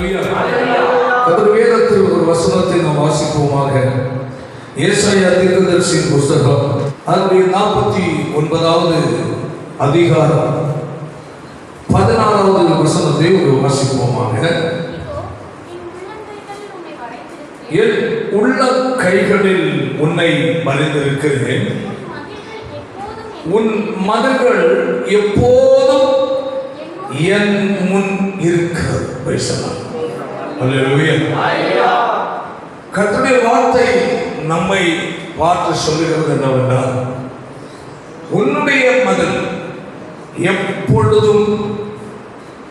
அல்லேலூயா. கர்த்தர் வேதத்தில் ஒரு வசனத்தை நாம் வாசிப்போமாக. ஏசாயா தீர்க்கதரிசியின் புஸ்தகம் அதனுடைய 49வது அதிகாரம் 16வது வசனத்தை ஒரு வாசிப்போமாக. என் உள்ள கைகளில் உன்னை மறைந்திருக்கிறேன், உன் மதங்கள் எப்போதும் என் முன் இருக்கிறது. கர்த்தருடைய வார்த்தை நம்மை பார்த்து சொல்லுகிறது என்னவென்றால், உன்னுடைய மதல் எப்பொழுதும்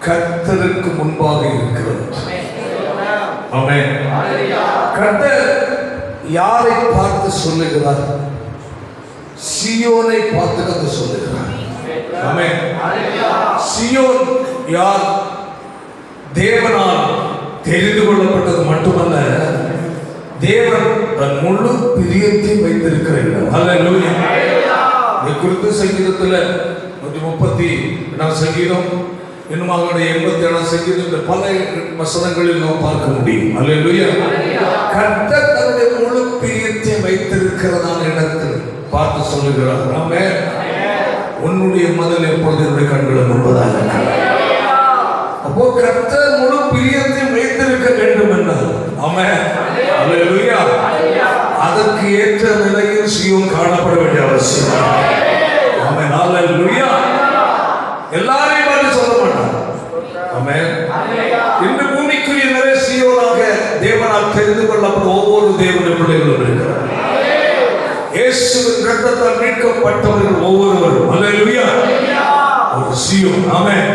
கர்த்தருக்கு முன்பாக இருக்கிறது. ஆமென். கர்த்தர் யாரை பார்த்து சொல்லுகிறார்? சீயோனை பார்த்து கர்த்தர் சொல்லுகிறார். ஆமென். சீயோன் யார்? தேவனால் தெரிந்து கொள்ளப்பட்டது மட்டுமல்ல, தேவன் தன் முழு பிரியத்தை வைத்திருக்கிறார். அல்லேலூயா. இது குறித்து சங்கீதத்தில் 130 சங்கீதம், இன்னும் 87 சங்கீதம், பல வசனங்களில் நாம் பார்க்க முடியும். அல்லேலூயா. கர்த்தர் தன்னுடைய முழு பிரியத்தை வைத்திருக்கிறதான இடத்தில் பார்த்து சொல்லுகிறார். ஆமென். உன்னுடைய மதல் எப்பொழுது என்னுடைய கண்களும் முன்பதாக. அப்போ கர்த்தர் முழு பிரியத்தை வைத்திருக்க வேண்டும் என்றால், ஆமென், அல்லேலூயா, அதற்கு ஏற்ற நிலையில் சீயோன் காணப்பட வேண்டிய அவசியம். ஆமென், அல்லேலூயா. எல்லாரையும் பார்த்து சொல்ல மாட்டார். ஆமென். இந்த பூமிக்குரிய நிறைய சீயோனாக தேவனால் தெரிந்து கொள்ளப்பட்ட ஒவ்வொரு தேவனுடைய பிள்ளைகளும் இருக்கிறார். இயேசுவின் இரத்தத்தால் மீட்கப்பட்டவர்கள் ஒவ்வொருவரும், அல்லேலூயா, ஒரு சீயோன். ஆமென்.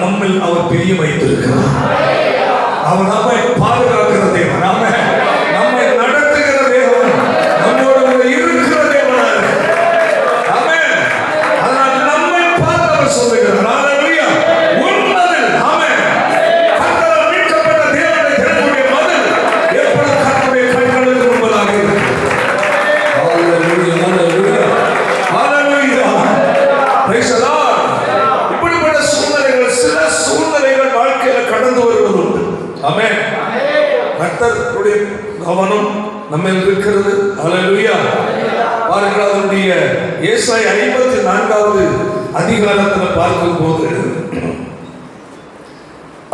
நம்மில் அவர் பிரியம் வைத்திருக்கிறார். அவர் நம்மை பாதுகாக்கிற தேவன். ஆமென். நம்மை நடத்துகிற தேவன், நம்மோடு இருக்கிற தேவன். ஆமென். அதனால் நம்மை பார்த்து அவர் சொல்லுகிறார். அல்லேலூயா. உன் மதல், ஆமென், கர்த்தரால் மீட்கப்பட்ட தேவனை தெரிந்துடைய மதல் எப்பொழுது கர்த்தருடைய கண்களுக்கு முன்பதாக இருக்கிறது. Hallelujah, hallelujah, hallelujah. Praise the lord. கடந்து வருவது உண்டு. ஆமென். கர்த்தருடைய கவனம் நம்மில் இருக்கிறது. அல்லேலூயா. பாருங்கள், அதனுடைய ஏசாயா 54வது அதிகாரத்தில் பார்க்கும்போது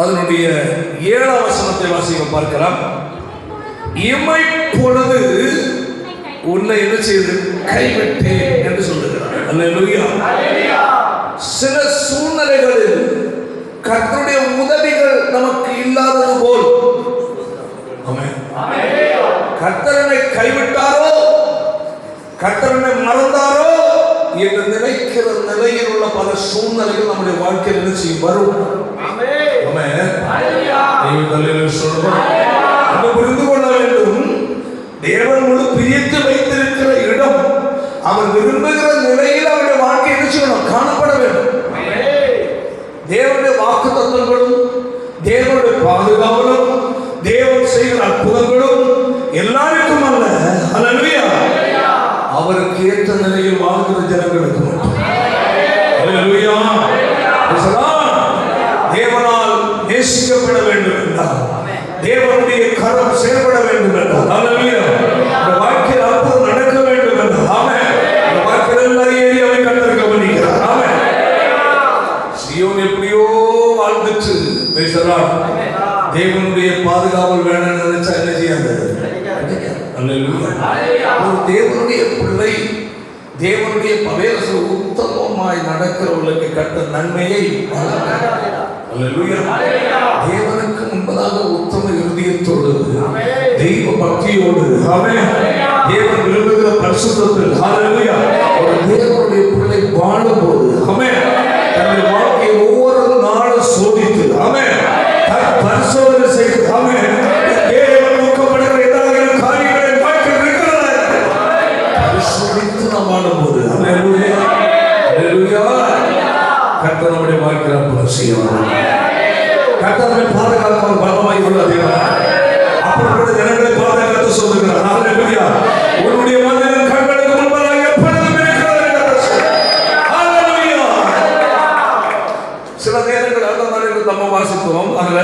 அதனுடைய 7ஆம் வசனத்தை வாசிக்க பார்க்கலாம். இமை பொழுது உன்னை என்ன செய்து கைவிட்டேன் என்று சொல்லுகிறார். அல்லேலூயா. சில சூழ்நிலைகளில் கர்த்தருடைய உதவிகள் நமக்கு இல்லாதது போல், கர்த்தரனை கைவிட்டாரோ, கர்த்தரனை மறந்தாரோ என்று நினைக்கிற நிலையில் உள்ள பல சூழ்நிலைகள் நம்முடைய வாழ்க்கையில் என்ன செய்யும்? வரும். புரிந்து கொள்ள வேண்டும். தேவன் முழு பிரியத்தை வைத்திருக்கிற இடம், அவர் விரும்புகிற நிலையில் அவருடைய வாழ்க்கை என்ன செய்யணும்? காணப்பட வேண்டும். தேவனுடைய வாக்கு தத்துவங்களும், தேவனுடைய பாதுகாவலும், தேவன் செய்கிற அற்புதங்களும் எல்லாருக்கும் அல்ல. அல்லேலூயா. அவருக்கு ஏற்ற நிலையில் வாழ்கிற ஜனங்களுக்கு மட்டும். அல்லேலூயா. தேவனால் நேசிக்கப்பட வேண்டும் என்றால், தேவனுடைய கரம் செயல்பட வேண்டும் என்றால், அல்லேலூயா, இந்த வாழ்க்கையில் அற்புதம் நடக்க வேண்டும் என்றால், ஆமென், இந்த வாழ்க்கையில் எல்லா ஏரியாவை கர்த்தர் கவனிக்கிறார். ஆமென். சீயோன் எப்படியோ வாழ்ந்துச்சு, தேவனுடைய பாதுகாவல் வேணும்னு நினைச்சா என்ன செய்யாது? ஒரு தேவனுடைய பிள்ளை, தேவனுடைய பவேரசு உத்தமமாய் நடக்கிறவர்களுக்கு கர்த்தர் நன்மையை தேவனுக்கு முன்பதாக உத்தம இருதயத்தோடு, தெய்வ பக்தியோடு, தேவன் விரும்புகிற பரிசுத்தத்தில், ஒரு தேவனுடைய பிள்ளை வாழும்போது, தன்னுடைய வாழ்க்கையை ஒவ்வொரு நாளும் சோதித்து, பரிசோதனை செய்து, தேவன் நோக்கப்படுகிற ஏதாவது காரியங்களை வாழ்க்கையில் இருக்கிறது பரிசோதித்து நாம் வாழும்போது, கர்த்தர் நம்முடைய வாழ்க்கையில் அற்புதம் செய்வார். கர்த்தர் நம்மை பாதுகாப்பால் பலமாய் உள்ள தேவன். அப்படிப்பட்ட ஜனங்களை பாதுகாத்து சொல்லுகிறார். அல்லேலூயா. உன்னுடைய மனிதன் கண்களுக்கு முன்பாக எப்பொழுதும் இருக்கிறார். அல்லேலூயா. சில நேரங்கள் அந்த நம்ம வாசித்தோம். அதுல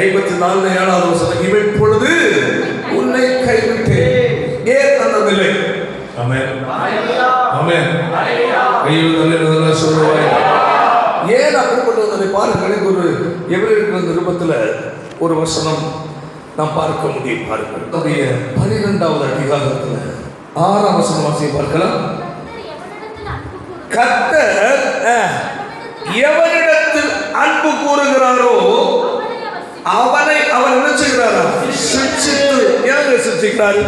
54 வசனம், இவன் இப்பொழுது உன்னை கைவிட்டேன், ஏன் அந்த நிலை? ஆமென் ஆமென். கைவிடுதல் சொல்லுவாய். ஏன் அப்படிப்பட்டதை பாருங்கள். ஒரு எபிரேயர் நிருபத்தில் ஒரு வசனம் நாம் பார்க்க முடியும். பாருங்கள், 12வது அதிகாரத்தில் 6ஆம் வசனம் வாசியை பார்க்கலாம். கர்த்தர் எவனிடத்தில் அன்பு கூறுகிறாரோ அவனை அவர் என்ன செய்கிறாரா? சிருஷ்டித்து. ஏன் சிருஷ்டிக்கிறாரு?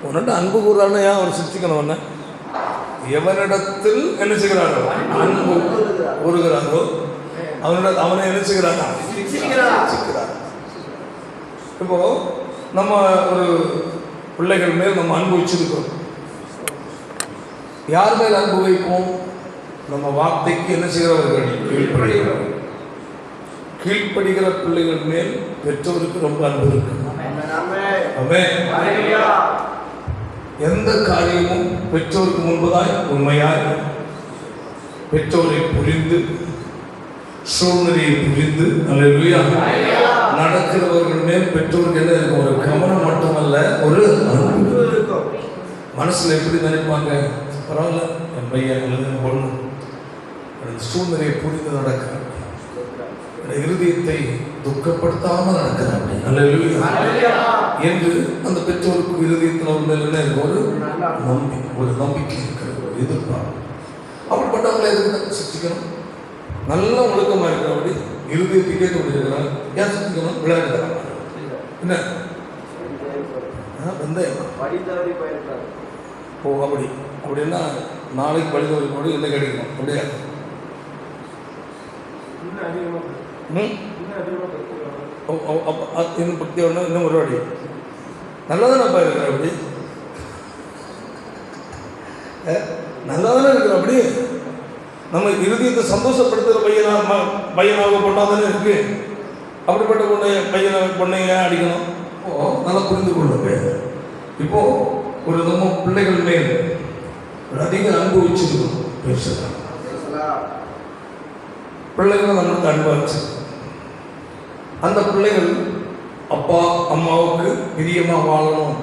உன்னிட்ட அன்பு கூறுறாருன்னா ஏன் அவர் சிருஷ்டிக்கணும்? எவனிடத்தில் என்ன செய்கிறாரோ அன்பு கூறுகிறாரோ அவனை என்ன செய்கிறாரா? சிருஷ்டிக்கிறார். இப்போ நம்ம ஒரு பிள்ளைகள் மேல் நம்ம அன்பு வச்சிருக்கோம். யார் மேல் அன்பு வைப்போம்? நம்ம வார்த்தைக்கு என்ன செய்கிறவர்கள்? கீழ்ப்படுகிறவர்கள். கீழ்ப்படுகிற பிள்ளைகள் மேல் பெற்றோருக்கு ரொம்ப அன்பு இருக்கு. எந்த காரியமும் பெற்றோருக்கு முன்பதாய் உண்மையாய் பெற்றோரை புரிந்து சூழ்நிலையை புரிந்து அல்லேலூயா நடக்கிறவர்கள் மேல் பெற்றோருக்கு என்ன இருக்கும்? ஒரு கவனம் மட்டுமல்ல, ஒரு அன்பு இருக்கும். மனசுல எப்படி நினைப்பாங்க? பரவாயில்ல, என் பையன் அல்லது என் பொண்ணு சூழ்நிலையை புரிந்து நடக்கிறாங்க, இருதயத்தை துக்கப்படுத்தாமல் நடக்கிறாங்க என்று அந்த பெற்றோருக்கு இருதயத்தில் ஒரு மேல் என்ன இருக்கும்? ஒரு நம்பிக்கை இருக்கிறது, ஒரு எதிர்பார்ப்பு. அப்படிப்பட்டவங்களை எதுக்கு சிரிக்கணும்? நல்ல ஒழுக்கமாக இருக்கிறபடி இருதயத்துக்கே தோன்றிருக்கிறாங்க. ஏன் சிரிக்கணும்? விளையாடுறாங்க. என்ன வெந்தயம் ஓ அப்படி அப்படின்னா நாளைக்கு படித்தவருக்கு கூட என்ன கிடைக்கும்? அப்படியா? இன்னும் பக்தி வரணும். இன்னும் ஒரு வாடி நல்லாதானப்பா இருக்கிற அப்படி நல்லாதானே இருக்கிற அப்படி நம்ம இருதயத்தை சந்தோஷப்படுத்துகிற பையனாக பொண்ணாதானே இருக்கு. அப்படிப்பட்ட பொண்ணைய அடிக்கணும். நல்லா புரிந்து கொள்ளுங்க. இப்போ ஒரு நம்ம பிள்ளைகள் மேல் அதிக அன்பு வச்சிருக்கோம். பேசலாம் பிள்ளைகள் நம்மளுக்கு அன்பாச்சு. அந்த பிள்ளைகள் அப்பா அம்மாவுக்கு பிரியமாக வாழணும்,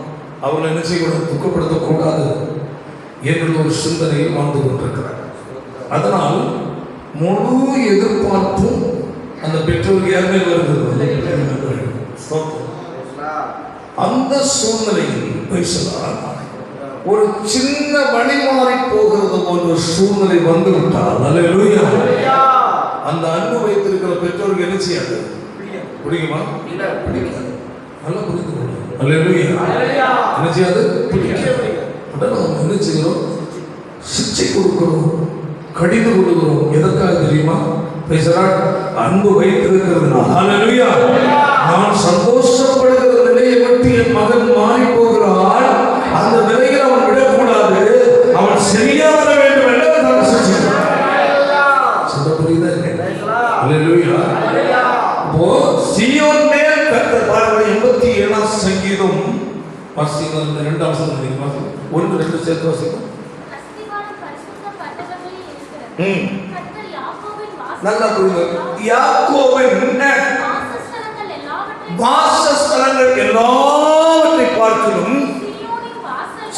அவர்களை என்ன செய்யக்கூடாது? துக்கப்படுத்தக்கூடாது என்ற ஒரு சிந்தனையில் வாழ்ந்து கொண்டிருக்கிறார். அதனால் முழு எதிர்பார்ப்பும் அந்த பெற்றோருக்கு யாருமே வருகிறது. அந்த சூழ்நிலையில் பேசலாம் ஒரு சின்ன வழிமாறி போகிறது போன்ற சூழ்நிலை வந்து விட்டால் அல்லேலூயா அந்த அன்பு வைத்திருக்கிற பெற்றோருக்கு என்ன செய்யாது? பிடிக்குமா? பிடிக்காது. நல்லா புரிந்து கொள்ளும். அல்லேலூயா என்ன செய்யாது? பிடிக்காது. நம்ம என்ன செய்கிறோம்? சிச்சை கொடுக்கிறோம், கடிந்து கொடுக்கிறோம். எதற்காக தெரியுமா? பேசுறான் அன்பு வைத்திருக்கிறதுனா. அல்லேலூயா நான் சந்தோஷப்படுகிற நிலையை விட்டு என் மகன் மாறி போகிறான், அந்த நிலையில் அவன் விடக்கூடாது, அவன் சரியா வர வேண்டும் என்று நான் சொல்றேன். சொல்ல புரியுதா? அல்லேலூயா. இப்போ சீயோன் மேல் கர்த்தர் பாருங்கள். 87ஆம் சங்கீதம் வாசிங்க. 2ஆம் வசனம் தெரியுமா? 1 2 சேர்த்து வாசிங்க. நல்லா புரியுது. யாக்கோபின் வாசஸ்தலங்கள் எல்லாவற்றை பார்க்கிலும்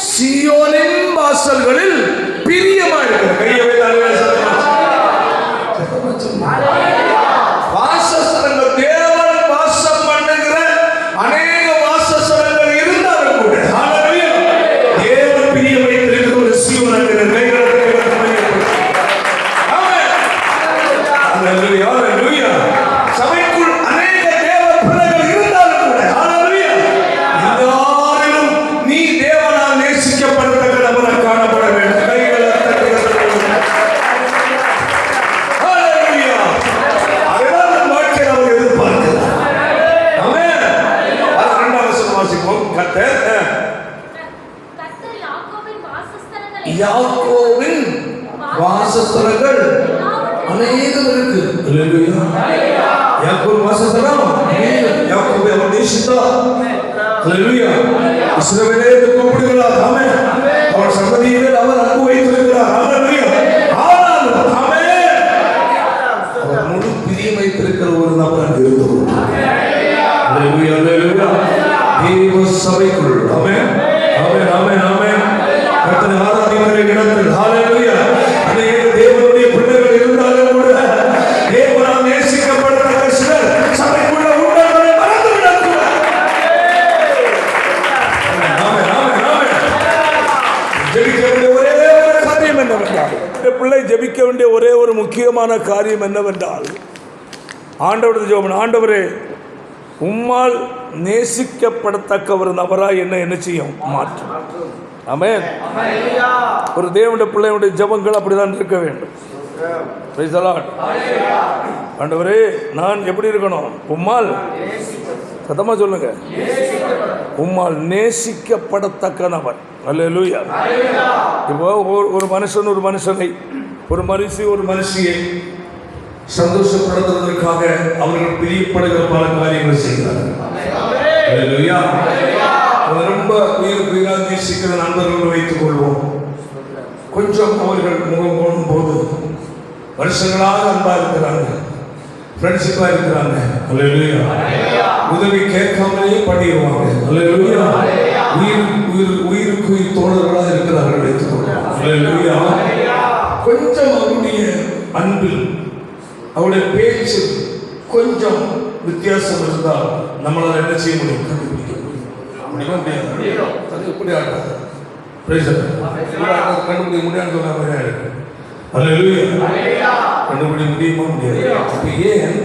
சீயோனின் வாசல்களில் பிரியமாயிருக்கிற கையவை வாசஸ்தலங்கள் தேவன் வாசம் பண்ணுகிற அநேக வாசஸ்தலங்கள் இருந்தாலும் கூட தேவன் பிரிய வைத்திருக்கிற ஒரு சீயோன் சபைக்குள் அநேக தேவ பிள்ளைகள் இருந்தாலும் கூட எல்லாரிலும் நீ தேவனால் நேசிக்கப்படத்தக்க நபராக காணப்பட வேண்டும். கைகளை அதுதான் நம் வாழ்க்கையில் அவர் எதிர்பார்க்கிறார். ஆமென். 2ஆம் வசனம் வாசிப்போம். கர்த்தர் யாக்கோபின் வாசஸ்தலங்கள் அநேகம் இருக்கு. அல்லேலூயா. யாக்கோபு வாசஸ்தலம் யாக்கோபு அவன் நேசித்தார். அல்லேலூயா. இஸ்ரவேலே என்று கூப்பிடுகிறார். ஆமென். அவர் சந்ததியில் அவர் அன்பு வைத்திருக்கிறார். அல்லேலூயா. ஆமென். ஆமென். அவர் கூட தேவனால் நேசிக்கப்படத்தக்க சிலர் சபைக்குள்ள உண்டவரை மறந்து விடக்கூடாது. ஜெபிக்க வேண்டிய ஒரே ஒரு காரியம் என்னவென்றால், பிள்ளை ஜெபிக்க வேண்டிய ஒரே ஒரு முக்கியமான காரியம் என்னவென்றால், ஆண்டவரது ஜெபம். ஆண்டவரே, உம்மால் நேசிக்கப்படத்தக்க ஒரு நபராய் என்ன செய்யும்? மாற்றும். ஆமென். ஒரு தேவனுடைய பிள்ளையுடைய ஜெபங்கள் அப்படிதான் இருக்க வேண்டும். Price the Lord. ஆண்டவரே, நான் எப்படி இருக்கணும்? உம்மால், சத்தமா சொல்லுங்க, உம்மால் நேசிக்கப்படத்தக்க நபர். அல்லேலூயா. இப்போ ஒரு மனுஷன் ஒரு மனுஷனை, ஒரு மனுஷி ஒரு மனுஷியை சந்தோஷப்படுத்துவதற்காக அவர்கள் பிரியப்படுகிற பல காரியங்களை செய்கிறார்கள். அல்லேலூயா. ரொம்ப உயிராக நேசிக்கிற நண்பர்கள் வைத்துக் கொள்வோம். கொஞ்சம் அவர்கள் முகம் போடும் போது வருஷங்களாக அன்பா இருக்கிறாங்க, ஃப்ரெண்ட்ஷிப்பா இருக்கிறாங்க. அல்லேலூயா. உதவி கேட்காமலேயே பண்ணிடுவாங்க. அல்லேலூயா. உயிருக்கு தோழர்களாக இருக்கிறார்கள் வைத்துக் கொள்வோம். அல்லேலூயா. கொஞ்சம் அவருடைய அன்பில், அவருடைய பேச்சு கொஞ்சம் வித்தியாசம் இருந்தால் நம்மளால் என்ன செய்ய முடியும்? கண்டுபிடிக்க முடியும். அது எப்படி ஆகாது? கண்டுபிடிக்க முடியாது. கண்டுபிடிக்க முடியுமா? முடியாது. அப்ப ஏன்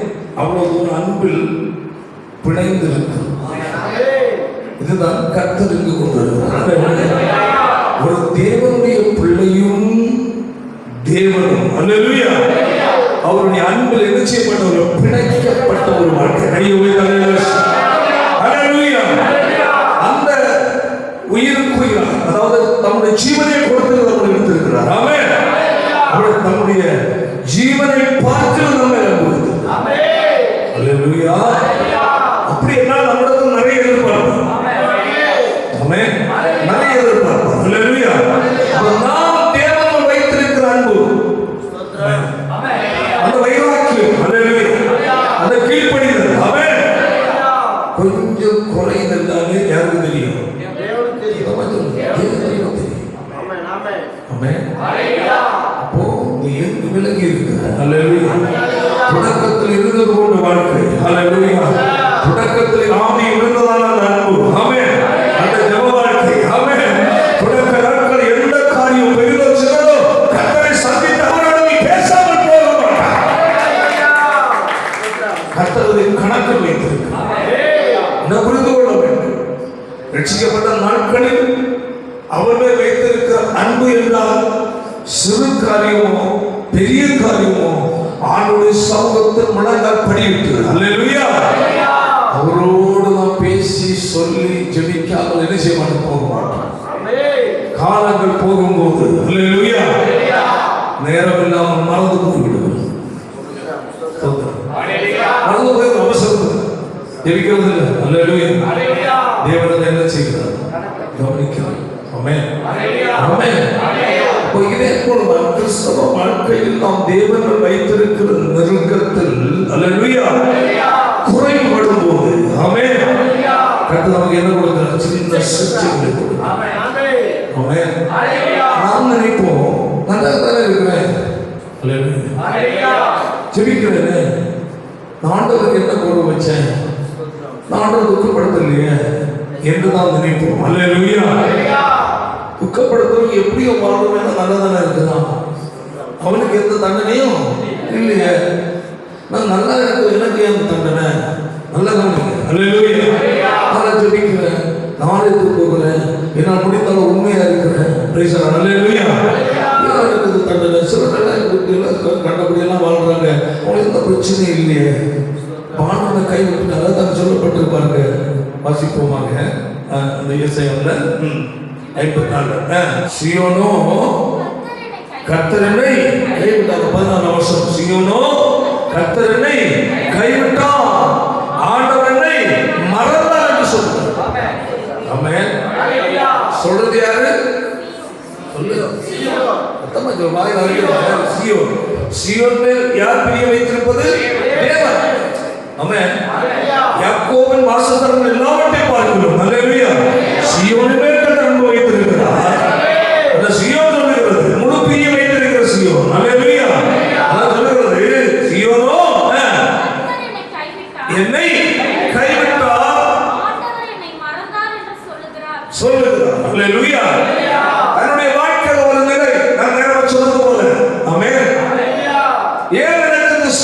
அவ்வளவு ஒரு அன்பில் பிணைந்து இருக்கிறோம்? இதுதான் கர்த்தர் இங்கு கொண்டிருக்கிறார். ஒரு தேவனுடைய பிள்ளையும் தேவனும், அல்லேலூயா, அவருடைய அன்பில் என்ன செய்யப்பட்ட ஒரு பிணைக்கப்பட்ட ஒரு வாழ்க்கை. அந்த உயிருக்கு உயிராக, அதாவது தம்முடைய ஜீவனை கொடுத்து எடுத்திருக்கிறார். ஆமென். அவர் தம்முடைய ஜீவனை பார்த்து நம்ம கொடுத்து. அல்லேலூயா. அப்படி எல்லாம் நம்மிடத்தில் நிறைய எதிர்பார்ப்போம். ஆமென். நிறைய எதிர்பார்ப்போம். அல்லேலூயா. நாம் தேவன் வைத்திருக்கிற அன்பு, அந்த வைராக்கியம், அல்லேலூயா, அந்த கீழ்ப்படிதல், ஆமென், கொஞ்சம் குறைந்ததாலே யாருக்கு தெரியும்? அப்போ நீ விலகி இருக்கிற. அல்லேலூயா. தொடக்கத்தில் இருந்தது போன்ற வாழ்க்கை. அல்லேலூயா. தொடக்கத்தில் ஆதி இருந்ததான அன்பு. ஆமென். அந்த ஜெப வாழ்க்கை. ஆமென். தொடக்க நாட்கள் எந்த காரியம் பெரிதோ சிறதோ கர்த்தரை சந்தித்த அவரோடு நீ பேசாமல் போக மாட்டாய். கர்த்தரை கணக்கில் வைத்திருக்கிறார். என்ன புரிந்து கொள்ள வேண்டும்? ரட்சிக்கப்பட்ட நாட்களில் அவர்கள் வைத்திருக்கிற அன்பு என்றால் சிறு காரியமோ பெரிய காரியமோ ஆண்டுடைய சமூகத்தில் முழங்கால் படிவிட்டு, அல்லேலூயா, அவரோடு நாம் பேசி சொல்லி ஜெபிக்காமல் என்ன செய்ய மாட்டோம்? போக மாட்டோம். காலங்கள் போகும்போது, அல்லேலூயா, நேரம் இல்லாமல் மறந்து போய்விடுவோம். மறந்து போய் அவசரம் ஜெபிக்கிறது இல்லை. அல்லேலூயா. தேவன் என்ன செய்கிறார்? கவனிக்கிறார். ஆமென். ஆமென். இதே போல கிறிஸ்தவ வாழ்க்கையில் நாம் தேவன் வைத்திருக்கிற நெருக்கத்தில், அல்லேலூயா, குறைபடும் போது, ஆமென், கர்த்தர் நமக்கு என்ன கொடுக்கிறார்? சின்ன சிற்றுண்டி கொடுக்கிறார். ஆமென். நாம் நினைப்போம், நல்லா தானே இருக்கிறேன், அல்லேலூயா, ஜெபிக்கிறேன், நான் ஆண்டவருக்கு என்ன கொண்டு வச்சேன், நான் ஆண்டவர் துக்கப்படுத்தலையே என்று தான் நினைப்போம். அல்லேலூயா. துக்கப்படுத்துறவங்க எப்படியோ வாழ்றவங்க நல்லதானே இருக்குதான், அவனுக்கு எந்த தண்டனையும் இல்லையே. நான் நல்லா இருக்க, எனக்கு எந்த தண்டனை? நல்லதான். அல்லேலூயா. நான் ஜெபிக்கிறேன், நாளைக்கு போகிறேன், என்னால் முடிந்தாலும் உண்மையா இருக்கிறேன். அல்லேலூயா. இருக்குது தண்டனை. சில கண்டபடியெல்லாம் வாழ்றாங்க, அவங்களுக்கு எந்த பிரச்சனையும் இல்லையே. பாண்டனை கை விட்டு நல்லா தான் சொல்லப்பட்டிருப்பாங்க. வாசிப்போமாக அந்த இயேசையால 54. சீயோனோ கர்த்தர் என்னை கைவிட்டார். 14 வருஷம். சீயோனோ கர்த்தர் என்னை கைவிட்டார், ஆண்டவர் என்னை மறந்தார் என்று சொல்றார். ஆமென். சொல்றது யாரு? சீயோன் மேல் யார் பிரியம் வைத்திருப்பது? தேவன். ஆமென். யாக்கோபின் வாசஸ்தலங்கள் எல்லாவற்றையும் பார்க்கிறோம். அல்லேலூயா. சீயோன் மேல் கர்த்தர் அன்பு வைத்திருக்கிறார். அந்த சீயோன் சொல்லுகிறது, முழு பிரியம் வைத்திருக்கிற சீயோன். அல்லேலூயா. அதான் சொல்லுகிறது,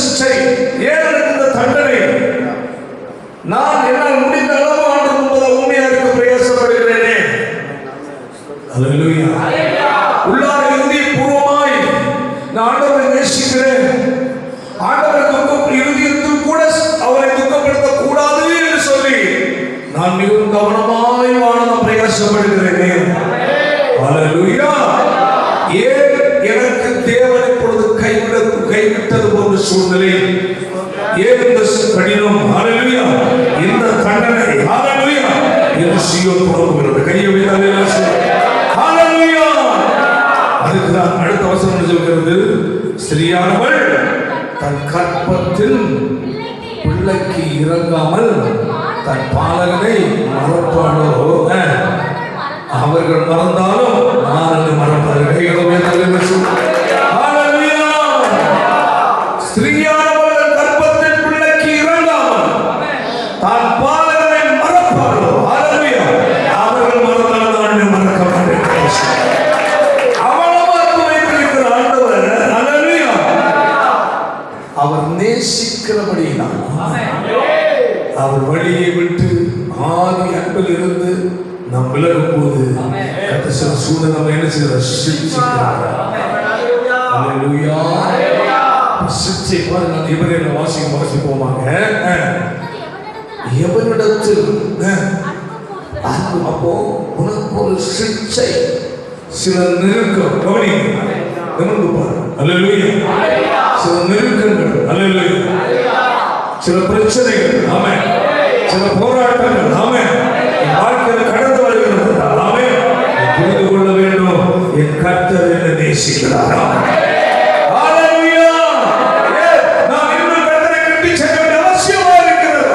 சிக்ஷை? ஏன் எனக்கு இந்த தண்டனை? நான் என்னால் முடிந்த அளவு ஆண்டு முன்பதாக உண்மையா இருக்க பிரயாசப்படுகிறேனே. அல்லேலூயா. உள்ளார இறுதி பூர்வமாய் நான் ஆண்டவரை நேசிக்கிறேன், ஆண்டவரை இறுதியத்தில் கூட அவரை துக்கப்படுத்த கூடாது என்று சொல்லி நான் மிகவும் கவனமாய் வாழ பிரயாசப்படுகிறேனே. அல்லேலூயா. ஏன் எனக்கு தேவனை பொழுது கைவிட்டது போன்ற சூழ்நிலை? ஏன் இந்த கடினம்? அல்லேலூயா. இந்த தண்டனை? அல்லேலூயா. இது சீயோன் புறப்படுகிறது. கையை வைத்து அல்லேலூயா. அதுக்கு தான் அடுத்த வசனம் சொல்கிறது, ஸ்திரீயானவள் தன் கற்பத்தில் பிள்ளைக்கு இறங்காமல் தன் பாலகனை மறப்பாளோ? அவர்கள் மறந்தாலும் நான் மறப்பார்கள். ஸ்திரீயானவள் தன் கற்பத்தில் பிள்ளைக்கு இறங்காமல் தான் பாலகனை மறப்பாளோ? அவர்கள் மறந்தாலும் நான் மறக்க மாட்டேன். அவர் நேசிக்கிறபடியினால் அவர் வழியை விட்டு ஆதி அன்பில் இருந்து நாம் விலகும் போது சில சூழ்நிலை நம்ம என்ன செய்யற சிக்ஷை பாருங்க. எவரையில வாசிப்போமாங்க. எவனிடத்தில் அப்போ உனக்கு ஒரு சிக்ஷை, சில நெருக்கம் கவனிப்பாரு. அல்லேலூயா. சில நெருக்கங்கள், அல்லேலூயா, சில பிரச்சனைகள், ஆமென், சில போராட்டங்கள், ஆமென், வாழ்க்கையில் கடந்து வருகிறது. ஆமென். புரிந்து கொள்ள வேண்டும், என் கர்த்தர் என்னை நேசிக்கிறார். அல்லேலூயா. நான் இன்னும் கர்த்தரை கட்டி செல்ல வேண்டிய அவசியமா இருக்கிறது.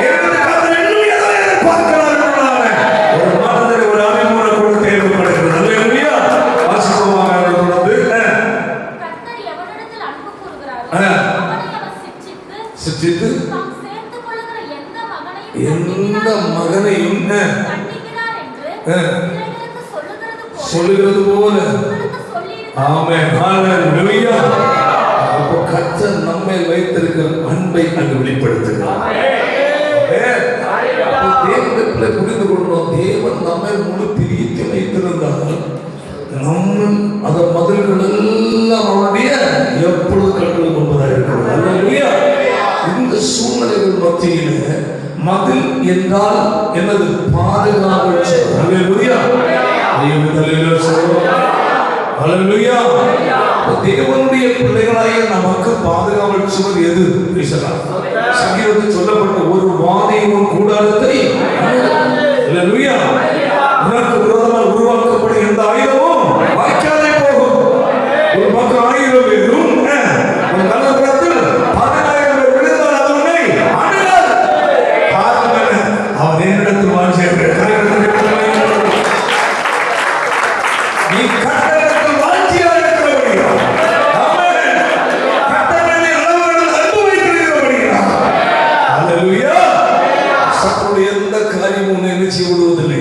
என்னுடைய கர்த்தர் இன்னும் எதை எதிர்பார்க்கிறார் என்பதான ஒரு மனதில் ஒரு அறிமுறை கூட தேவைப்படுகிறது. அல்லேலூயா. வாசிப்போமாக தொடர்ந்து. சிச்சித்து எந்த மகனையும் சொல்லுகிறது போல. ஆமென். ஹல்லேலூயா. அப்போ கர்த்தர் நம்மை வைத்திருக்கிற அன்பை அங்கு வெளிப்படுத்துகிறார். தேவனை புரிந்து கொள்ளணும். தேவன் நம்மை முழு பிரியத்தை வைத்திருந்தால் நம்ம அந்த மதில்கள் எல்லாம் அவருடைய எப்பொழுது கண்கள் கொண்டதாக இருக்கிறது. அல்லேலூயா. இந்த சூழ்நிலைகள் மத்தியில் மதில் என்றால் எனது பாதுகாவல். அல்லேலூயா. அல்லேலூயா. தேவனுடைய பிள்ளைகளாகிய நமக்கு பாதுகாவல் சுவர் எது? பேசலாம். சங்கீதத்தில் சொல்லப்பட்ட ஒரு வாதையும் கூடாரத்தை அல்லேலூயா உனக்கு விரோதமாக உருவாக்கப்படும் எந்த ஆயுதமும் வாய்க்காதே போகும். ஒரு பக்கம் 1000 பேரும் ஒரு நல்ல புறத்தில் 10,000 பேர் விழுந்தால் அது உன்னை அணுகாது. காரணம் என்ன? அவர் என்னிடத்தில் வாழ்ச்சியிருக்கிறார். நீ கட்டடத்தில் வாழ்ச்சியாக இருக்கிறபடியா? ஆமென். கட்டடத்தில் அளவுகள் அன்பு வைத்திருக்கிறபடியா? அல்லேலூயா. சத்துடைய எந்த காரியமும் உன்னை நினைச்சு விடுவதில்லை,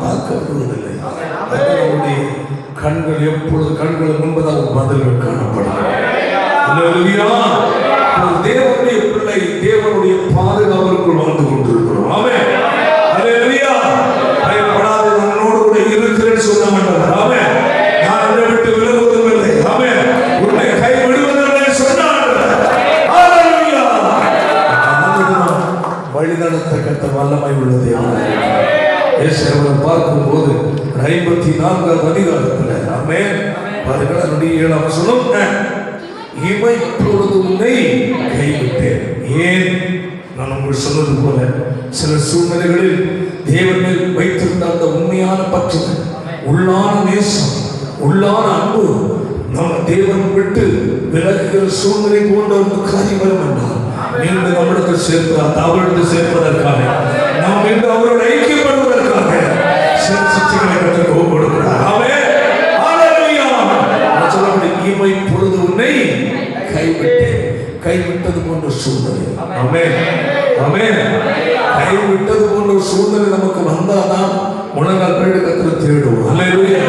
தாக்கப்படுவதில்லை. அவருடைய கண்கள் எப்பொழுது கண்கள் முன்பதாக பதில்கள் காணப்படும். அல்லேலூயா. தேவனுடைய பிள்ளை தேவனுடைய பாதுகாவலுக்குள் வாழ்ந்து கொண்டிருக்கிறோம். ஆமென். அல்லேலூயா. பயப்படாதே, உன்னோடு கூட இருக்கிறேன்னு சொல்ல மாட்டார். ஆமென். நான் உன்னை விட்டு விலகுவதும் இல்லை. ஆமென். உன்னை கைவிடுவதில்லை சொன்னார். அல்லேலூயா. வழிநடத்த கட்ட வல்லமை உள்ள தேவன். ஏசாயாவை பார்க்கும்போது 54 அதிகாரத்தில் ஆமென் பாருங்கள், அதனுடைய 7ஆம் வசனம், இமைப்பொழுது உன்னை கைவிட்டேன். ஏன்? நான் உங்களுக்கு சொன்னது போல சில சூழ்நிலைகளில் தேவன் மேல் வைத்திருந்த அந்த உண்மையான பற்றுதல், உள்ளான நேசம், உள்ளான அன்பு நம்ம தேவன் விட்டு விலகுகிற சூழ்நிலை போன்ற ஒரு காரியம் வரும் என்றால் மீண்டும் நம்மிடத்தில் சேர்ப்பதற்காக, அவரிடத்தில் சேர்ப்பதற்காக, நாம் மீண்டும் அவரோடு ஐக்கியப்படுவதற்காக சில சிச்சைகளை கற்றுக் கொடுக்கிறார். ஆமென். அல்லேலூயா. சொல்லப்படி இமை பொழுது உன்னை கைவிட்டேன். கைவிட்டது போன்ற சூழ்நிலை. ஆமென். ஆமென். கைவிட்டது போன்ற சூழ்நிலை நமக்கு வந்தாதான் முழங்கால் பேடு கத்திர தேடுவோம். அல்லேலூயா.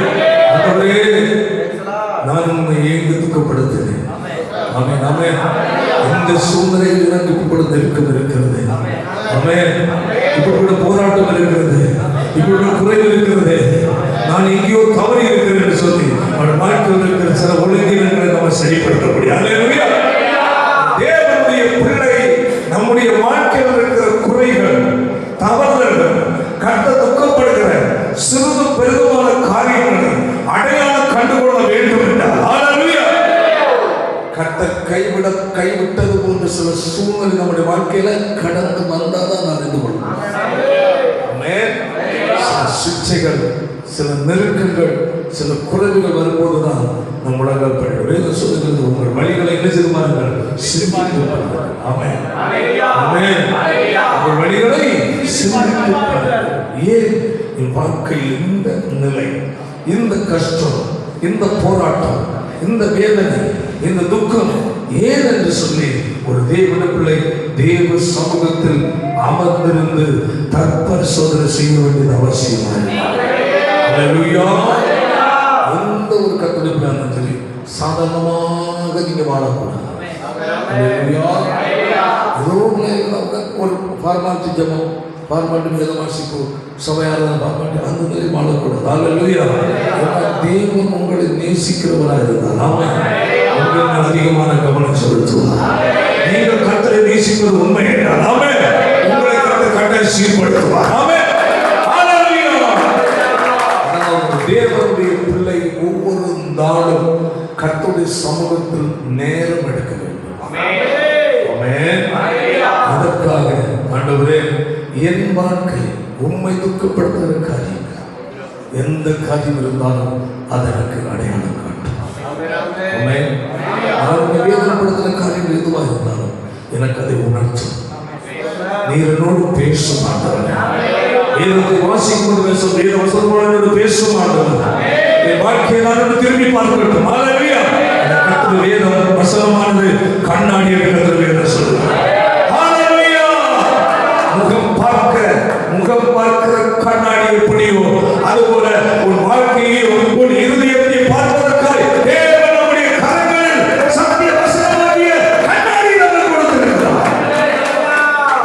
ஆண்டவரே, நான் உன்னை ஏங்க துக்கப்படுத்தினேன். ஆமென் ஆமென். இந்த சூழ்நிலையில் எனக்கு இப்படி நெருக்கம் இருக்கிறது. ஆமென். இப்படி போராட்டம் இருக்கிறது, இப்படி குறைவு இருக்கிறது, நான் எங்கேயோ தவறி இருக்கிறேன் என்று சொல்லி அவன் வாழ்க்கையில் இருக்கிற சில ஒழுங்கினங்களை நம்ம சரிப்படுத்த முடியாது. தேவனுடைய பிள்ளை நம்முடைய வாழ்க்கையில் இருக்கிற குறைகள், தவறுகள், கட்ட துக்கப்படுகிற சிறிது பெரிதுமான காரியங்களை அடையாளம் கண்டுகொள்ள வேண்டும் என்றால் கர்த்தர் கைவிட்டது போன்ற சில சூழ்நிலை நம்முடைய வாழ்க்கையில கடந்து வந்தாதான் நான் அறிந்து கொள்வேன். சில சிக்ஷைகள், சில நெருக்கங்கள், சில குறைவுகள் வரும்போதுதான் நம் உலகம் வேதம் சொல்லுகிறது, உங்கள் வழிகளை என்ன செய்வார்கள்? சிந்தித்து பாருங்கள். ஆமென் ஆமென். உங்கள் வழிகளை சிந்தித்து பாருங்கள். ஏன் என் வாழ்க்கையில் இந்த நிலை, இந்த கஷ்டம், இந்த போராட்டம், இந்த வேதனை, இந்த துக்கம் ஏன் என்று சொல்லி ஒரு தேவன பிள்ளை தேவ சமூகத்தில் அமர்ந்திருந்து தற்பரிசோதனை செய்ய வேண்டியது அவசியமானது. எந்த ஒரு கத்தோலிக்க சரி சாதாரணமாக நீங்க வாழக்கூடாது. ஒரு ஃபார்மாலிட்டி ஜபம், ஃபார்மாலிட்டி வேதம் வாசிப்பு, சபையாரதான் ஃபார்மாலிட்டி, அந்த மாதிரி வாழக்கூடாது. தேவன் உங்களை நேசிக்கிறவராக இருந்தால் அவன் அதிகமான கவனம் செலுத்துவார். நீங்கள் கர்த்தரை நேசிப்பது உண்மை என்றால் உங்களை கர்த்தர் கட்டளை சீர்படுத்துவார். தேவனுடைய பிள்ளை ஒவ்வொரு நாளும் கர்த்தருடைய சமூகத்தில் நேரம் எடுக்க வேண்டும். அதற்காக ஆண்டவரே, என் வாழ்க்கை உண்மை துக்கப்படுத்துகிற காரியம் எந்த காரியம் இருந்தாலும் அதற்கு அடையாளம் காட்டும். வேதனைப்படுத்துகிற காரியம் எதுவாக இருந்தாலும் எனக்கு அதை உணர்த்தும். நீர் என்னோடு பேச மாட்டவன், வேதத்தை வாசிக்கும் பேசும், வேத வசனங்களோடு பேச மாட்டவன், என் வாழ்க்கையை நான் திரும்பி பார்க்கட்டும். வேதம் வசனமானது கண்ணாடி கத்தர் வேதம் சொல்லுவார். முகம் பார்க்கிற கண்ணாடி எப்படியோ அதுபோல உன் வாழ்க்கையை உன் இருதயத்தை பார்ப்பதற்காக தேவன் நம்முடைய கரங்களில் சத்திய வசனமாகிய கண்ணாடி நமக்கு கொடுத்திருக்கிறார்.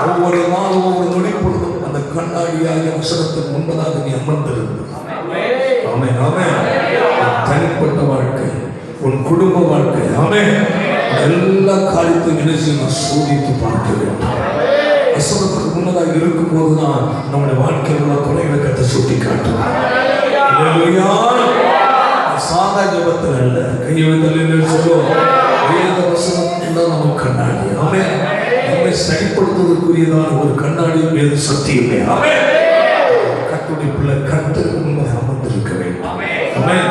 ஒவ்வொரு நாளும் ஒவ்வொரு நொடி பொழுதும் அந்த கண்ணாடியாகிய வசனத்தின் முன்பதாக நீ அமர்ந்திருந்து ஆமென் ஆமென். தனிப்பட்ட வாழ்க்கை, உன் குடும்ப வாழ்க்கை, ஆமென், எல்லா காரியத்தையும் நினைச்சு சோதித்து பார்க்க வேண்டும். வசனத்துக்கு முன்னதாக இருக்கும் போதுதான் நம்முடைய வாழ்க்கையில் உள்ள குறைகளை கத்த சுட்டி காட்டுவார். சாதா ஜபத்தில் அல்ல, கையெழுத்தல் சொல்லுவோம். வேத வசனம் தான் நம்ம கண்ணாடி. ஆமென். நம்மை சரிப்படுத்துவதற்குரியதான ஒரு கண்ணாடி வேத சத்தியமே. ஆமென். கர்த்தருடைய பிள்ளை கர்த்தருக்கு முன்பதாக அமர்ந்திருக்க வேண்டும். ஆமென்.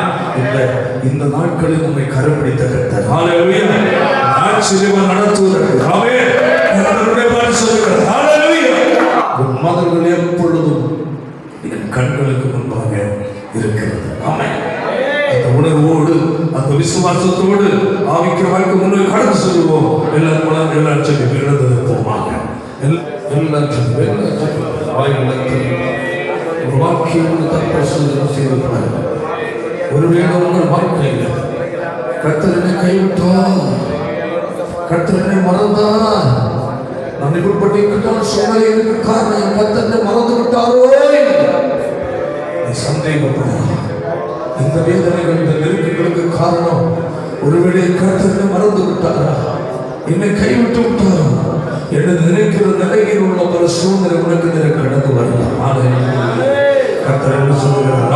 இந்த நாட்களில் நம்மை கரப்பிடித்த கர்த்தர் ஹல்லேலூயா ஆச்சரியமாக நடத்துவதற்கு ஆமென் கர்த்தருடைய வார்த்தை சொல்லுகிறது. ஹல்லேலூயா. உன் மதங்கள் எப்பொழுதும் என் கண்களுக்கு முன்பாக இருக்கிறது. ஆமென். அந்த உணர்வோடு, அந்த விசுவாசத்தோடு ஆவிக்கிற வாழ்க்கை முன்னே கடந்து சொல்லுவோம். எல்லாரும் எல்லாரும் சொல்லி பிறந்தது போவாங்க. எல்லாம் சொல்லி ஒரு வாக்கியம் தற்பரிசோதனை செய்து பாருங்க. ஒருவேளை உங்கள் வாழ்க்கையில் கர்த்தர் என்னை கைவிட்டார், கர்த்தர் என்னை மறந்தார், நான் இப்படிப்பட்ட சூழ்நிலைக்கு காரணம் கர்த்தர் மறந்து விட்டாரோ நீ சந்தேகப்படாத. இந்த வேதனைகள், இந்த நெருக்கங்களுக்கு காரணம் ஒருவேளை கர்த்தர் மறந்து விட்டாரா, என்னை கைவிட்டு விட்டாரா என்று நினைக்கிற நிலையில் உள்ள பல சூழ்நிலை உனக்கு கடந்து வரலாம். கர்த்தர் என்ன சொல்கிறார்?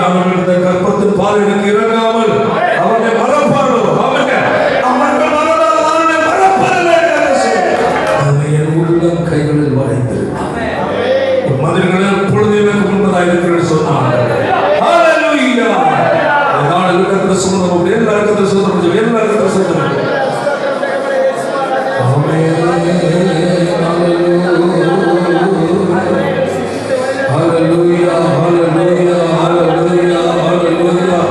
அவர்களுடைய கற்பத்தின் பால் எனக்கு இறங்காமல் அவனை மறப்பாரோ, என் உள்ளம் கைகளில் வாய்ந்திருக்கிறது. மனிதர்கள் எப்பொழுது எனக்கு முன்பதாக இருக்கிறது சொன்னார். சொந்தம் எல்லாருக்கும் சொந்தம், எல்லாருக்கும் சொந்தம். Hallelujah, hallelujah, hallelujah, hallelujah.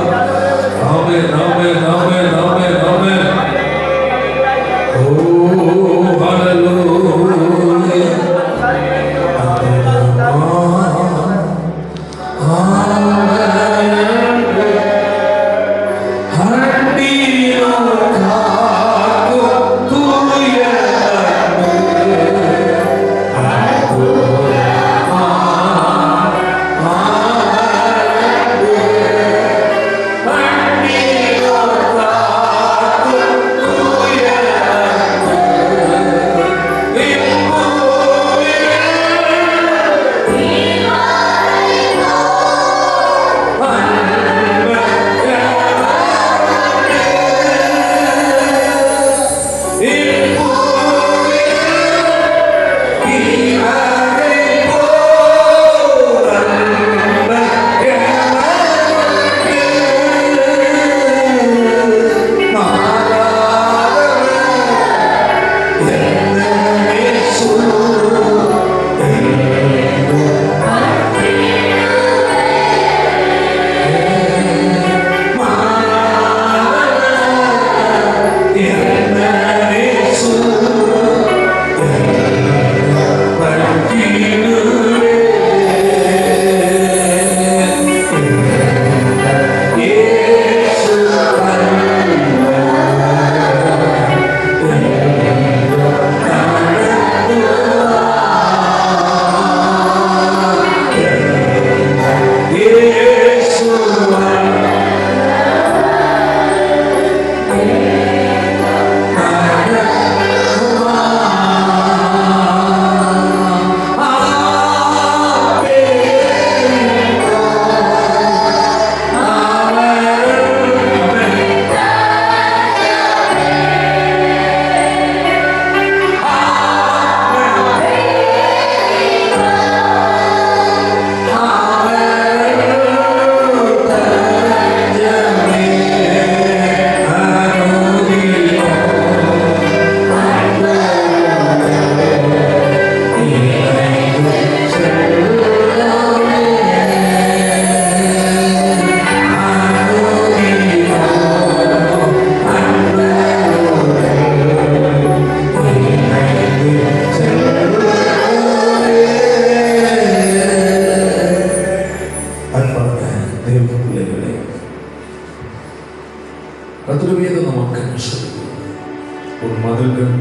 பதில்கள்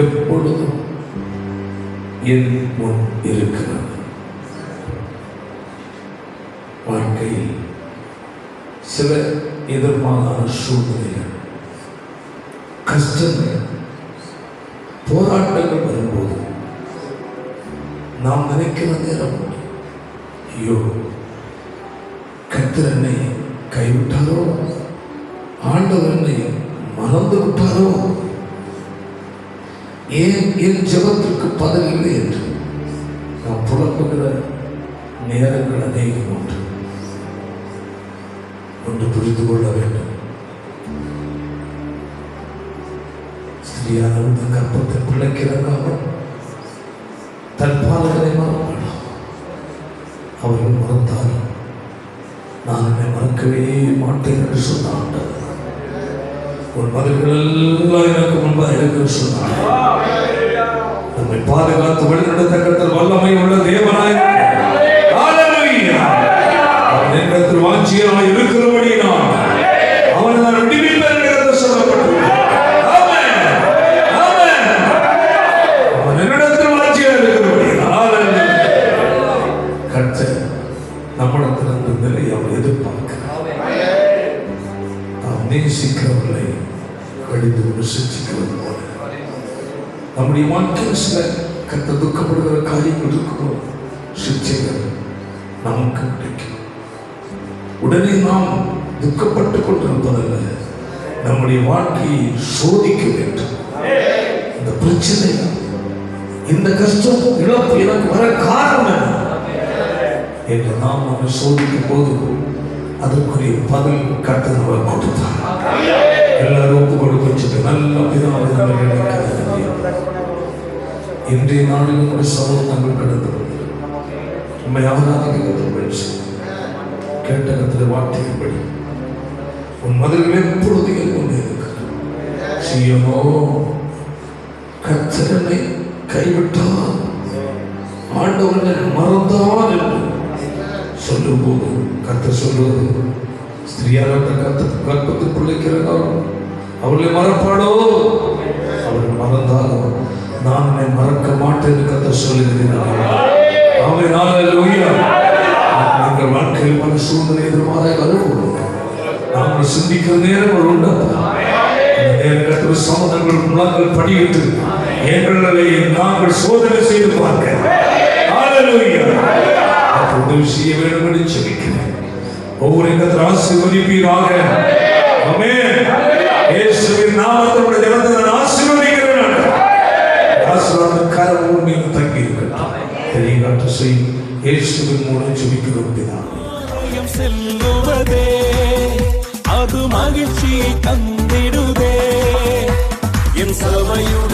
எப்பொழுதும் என் முன் இருக்கிறது. வாழ்க்கையில் சில எதிர்மாறான சூழ்நிலைகள், கஷ்டங்கள், போராட்டங்கள் வரும்போது நாம் நினைக்கிற நேரம், ஐயோ கர்த்தர் என்னை கைவிட்டாரோ, ஆண்டவர் என்னை மறந்து விட்டாரோ, ஏன் என் ஜெபத்திற்கு பதில் இல்லை என்று நாம் புலம்புகிற நேரங்கள் அநேகம் உண்டு. ஒன்று புரிந்து கொள்ள வேண்டும். ஸ்திரீயானவள் தன் கர்ப்பத்தின் பிள்ளைக்கு இறங்காமல் தன் பாலகனை மறப்பாள். அவர்கள் மறந்தாலும் நான் என்னை மறக்கவே மாட்டேன் என்று சொன்னான். உன் மதில்கள் எல்லாம் எனக்கு முன்பாக இருக்கு சொன்னான். நம்மை பாதுகாத்து வழிநடத்த கர்த்தர் வல்லமை உள்ள தேவனாய் என்னிடத்தில் வாஞ்சியனாய் இருக்கிறபடியினால் அவனை நான் விடுவிப்பேன் என்று சொல்லப்பட்டுள்ளது. அவன் என்னிடத்தில் வாஞ்சியாக இருக்கிறபடியினால் கர்த்தர் நம்மிடத்தில் அந்த நிலை அவன் எதிர்பார்க்கிறார். நாம் நேசிக்கிறவர்களை கடிந்து விமர்சிக்கிறது போல நம்முடைய வாழ்க்கையில் சில கர்த்தர் துக்கப்படுகிற காரியங்கள் இருக்கும். சிக்ஷைகள் நமக்கு கிடைக்கும். உடனே நாம் துக்கப்பட்டுக் கொண்டிருப்பதல்ல, நம்முடைய வாழ்க்கையை சோதிக்க வேண்டும். இந்த பிரச்சனை, இந்த கஷ்டம், இழப்பு எனக்கு வர காரணம் என்ன என்று நாம் நம்மை சோதிக்கும் போது அதற்குரிய பதில் கர்த்தர் நமக்கு கொடுத்தார். எல்லாரும் ஒப்புக்கொண்டு கொஞ்சம் நல்ல பிதாவின் இன்றைய நாளில் நம்முடைய சமூகங்கள் கடந்து நம்மை ஆராதிக்க கேட்ட கர்த்தருடைய வார்த்தையின்படி உன் மதில்கள் எப்பொழுது என் முன்னே இருக்கிறது. சீயோனோ கர்த்தர் என்னை கைவிட்டார், ஆண்டவனை மறந்தார் என்று சொல்லும் போது கர்த்தர் சொல்லுவது, ஸ்திரீயானவள் கர்ப்பத்தில் பிள்ளைக்கிறார், அவர்களை மறப்பாடோ, அவர்கள் மறந்தாலும் நான் என்னை மறக்க மாட்டேன் என்று கர்த்தர் சொல்லுகிறேன். ஆமென், ஹல்லேலூயா. எங்கள் வாழ்க்கையில் பல சூழ்நிலை எதிர்மாறாக வருவோம். நாங்கள் சிந்திக்கிற நேரம் உண்டு. கர்த்தர் சமூகங்கள் முழங்கள் படியிட்டு எங்களை நாங்கள் சோதனை செய்து பார்க்க உதவி செய்ய வேண்டும் என்று ஜெபிக்கிறேன். ஒவ்வொரு கர்த்தர் ஆசீர்வதிப்பீராக. ஆமென். இயேசுவின் நாமத்தில் ஜெபத்தை நான் ஆசீர்வதிக்கிறேன். ஆசீர்வாத கரம் உண்மையில் தங்கி இருக்கட்டும். தெரியகாட்டு செய் இயேசுவின் மூலம் ஜெபிக்கிறோம் பிதாவே. செல்லுவதே அது மகிழ்ச்சியை தந்திடுதே. என் சபையுடன்